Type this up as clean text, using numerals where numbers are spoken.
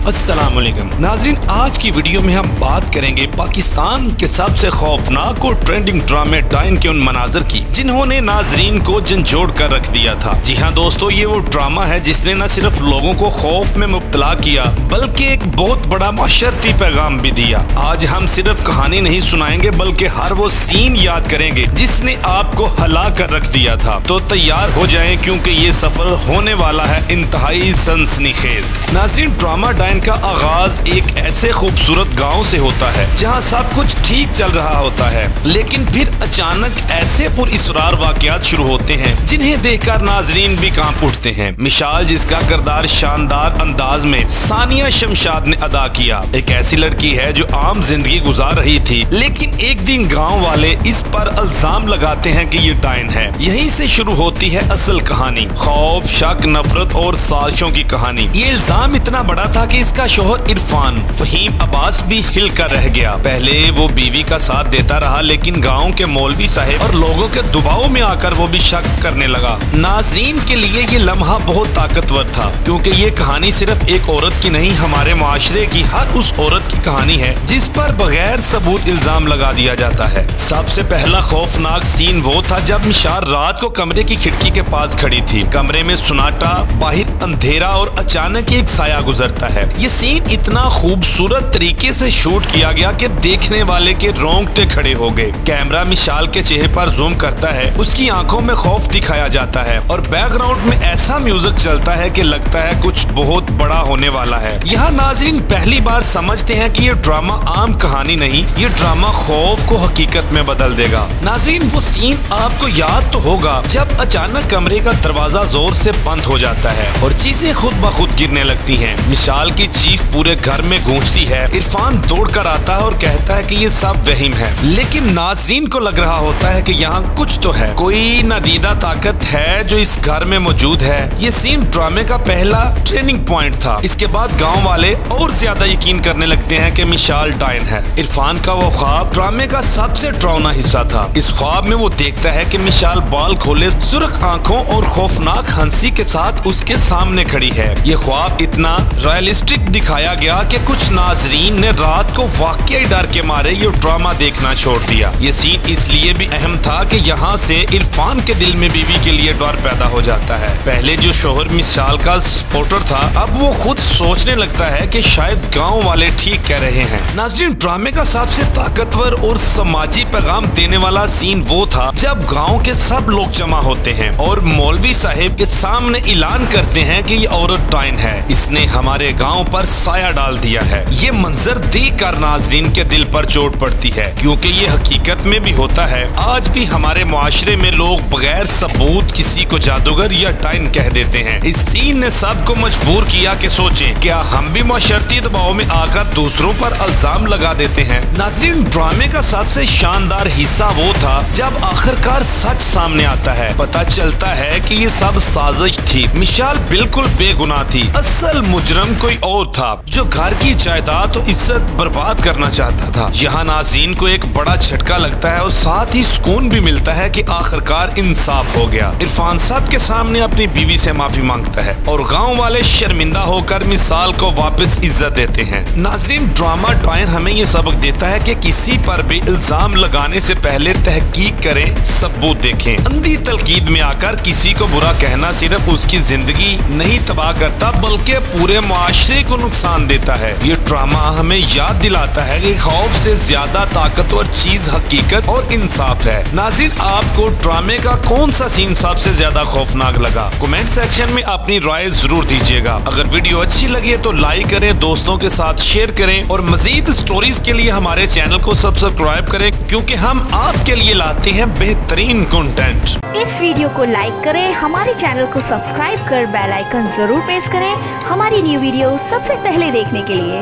अस्सलाम वालेकुम नाज़रीन, आज की वीडियो में हम बात करेंगे पाकिस्तान के सबसे खौफनाक और ट्रेंडिंग ड्रामे डाइन के उन मनाजर की जिन्होंने नाजरीन को झंझोड़ कर रख दिया था। जी हाँ दोस्तों, ये वो ड्रामा है जिसने न सिर्फ लोगों को खौफ में मुब्तला किया बल्कि एक बहुत बड़ा माशरती पैगाम भी दिया। आज हम सिर्फ कहानी नहीं सुनाएंगे बल्कि हर वो सीन याद करेंगे जिसने आपको हिला कर रख दिया था। तो तैयार हो जाएं क्योंकि ये सफर होने वाला है इंतहाई सनसनीखेज। नाज़रीन, ड्रामा डाइन का आगाज एक ऐसे खूबसूरत गांव से होता है जहां सब कुछ ठीक चल रहा होता है, लेकिन फिर अचानक ऐसे पुरअसरार वाकयात शुरू होते हैं जिन्हें देखकर नाजरीन भी कांप उठते हैं। मिशाल, जिसका किरदार शानदार अंदाज में सानिया शमशाद ने अदा किया, एक ऐसी लड़की है जो आम जिंदगी गुजार रही थी, लेकिन एक दिन गाँव वाले इस पर इल्जाम लगाते हैं कि ये डाइन है। यहीं से शुरू होती है असल कहानी, खौफ, शक, नफरत और साजिशों की कहानी। ये इल्जाम इतना बड़ा था कि इसका शोहर इरफान फहीम अब्बास भी हिल कर रह गया। पहले वो बीवी का साथ देता रहा, लेकिन गांव के मौलवी साहब और लोगों के दबाव में आकर वो भी शक करने लगा। नाज़रीन के लिए ये लम्हा बहुत ताकतवर था क्योंकि ये कहानी सिर्फ एक औरत की नहीं, हमारे माशरे की हर उस औरत की कहानी है जिस पर बगैर सबूत इल्जाम लगा दिया जाता है। सबसे पहला खौफनाक सीन वो था जब मिशाल रात को कमरे की खिड़की के पास खड़ी थी। कमरे में सुनाटा, बाहर अंधेरा और अचानक एक साया गुजरता है। ये सीन इतना खूबसूरत तरीके से शूट किया गया कि देखने वाले के रोंगटे खड़े हो गए। कैमरा मिशाल के चेहरे पर जूम करता है, उसकी आंखों में खौफ दिखाया जाता है और बैकग्राउंड में ऐसा म्यूजिक चलता है कि लगता है कुछ बहुत बड़ा होने वाला है। यहाँ नाज़रीन पहली बार समझते हैं कि ये ड्रामा आम कहानी नहीं, ये ड्रामा खौफ को हकीकत में बदल देगा। नाज़रीन, वो सीन आपको याद तो होगा जब अचानक कमरे का दरवाजा जोर से बंद हो जाता है और चीजें खुद ब खुद गिरने लगती हैं। मिशाल की चीख पूरे घर में गूंजती है। इरफान दौड़कर आता है और कहता है कि ये सब वहीम है, लेकिन नाज़रीन को लग रहा होता है कि यहाँ कुछ तो है, कोई नादीदा ताकत है जो इस घर में मौजूद है। ये सीन ड्रामे का पहला ट्रेनिंग पॉइंट था। इसके बाद गांव वाले और ज्यादा यकीन करने लगते हैं कि मिशाल डाइन है। इरफान का वो ख्वाब ड्रामे का सबसे डरावना हिस्सा था। इस ख्वाब में वो देखता है कि मिशाल बाल खोले, सुर्ख आंखों और खौफनाक हंसी के साथ उसके सामने खड़ी है। ये ख्वाब इतना रियलिस्टिक दिखाया गया कि कुछ नाजरीन ने रात को वाकई डर के मारे ये ड्रामा देखना छोड़ दिया। ये सीन इसलिए भी अहम था कि यहाँ से इरफान के दिल में बीवी के लिए डर पैदा हो जाता है। पहले जो शोहर मिसाल का सपोर्टर था, अब वो खुद सोचने लगता है कि शायद गांव वाले ठीक कह रहे हैं। नाज़रीन, ड्रामे का सबसे ताकतवर और समाजी पैगाम देने वाला सीन वो था जब गाँव के सब लोग जमा होते हैं और मौलवी साहब के सामने ऐलान करते हैं कि ये औरत डाइन है, इसने हमारे गांव पर साया डाल दिया है। ये मंजर देखकर नाज़रीन के दिल पर चोट पड़ती है क्योंकि ये हकीकत में भी होता है। आज भी हमारे मुआशरे में लोग बगैर सबूत किसी को जादूगर या डाइन कह देते हैं। इस सीन ने सबको मजबूर किया कि सोचें, क्या हम भी माशरती दबाव में आकर दूसरों पर इल्जाम लगा देते हैं। नाज़रीन, ड्रामे का सबसे शानदार हिस्सा वो था जब आखिरकार सच सामने आता है। पता चलता है कि ये सब साजिश थी। मिशाल बिल्कुल बेगुनाह थी, असल मुजरम कोई और था जो घर की जायदाद और इज्जत बर्बाद करना चाहता था। यहाँ नाज़रीन को एक बड़ा झटका लगता है और साथ ही सुकून भी मिलता है कि आखिरकार इंसाफ हो गया। इरफान सब के सामने अपनी बीवी से माफी मांगता है और गांव वाले शर्मिंदा होकर मिसाल को वापस इज्जत देते हैं। नाज़रीन, ड्रामा डाइन हमें ये सबक देता है कि किसी पर भी इल्जाम लगाने से पहले तहकीक करें, सबूत देखें। अंधी तलकीद में आकर किसी को बुरा कहना सिर्फ उसकी जिंदगी नहीं तबाह करता बल्कि पूरे मुआशरे को नुकसान देता है। ये ड्रामा हमें याद दिलाता है कि खौफ से ज्यादा ताकतवर चीज हकीकत और इंसाफ है। नाज़रीन, आपको ड्रामे का कौन सा सीन सबसे ज्यादा खौफनाक लगा? कमेंट सेक्शन में अपनी राय जरूर दीजिएगा। अगर वीडियो अच्छी लगी है तो लाइक करें, दोस्तों के साथ शेयर करें और मजीद स्टोरीज के लिए हमारे चैनल को सब्सक्राइब करें क्योंकि हम आपके लिए लाते हैं बेहतरीन कंटेंट। इस वीडियो को लाइक करें, हमारे चैनल को सब्सक्राइब कर बेल आइकन जरूर प्रेस करें हमारी न्यू वीडियो सबसे पहले देखने के लिए।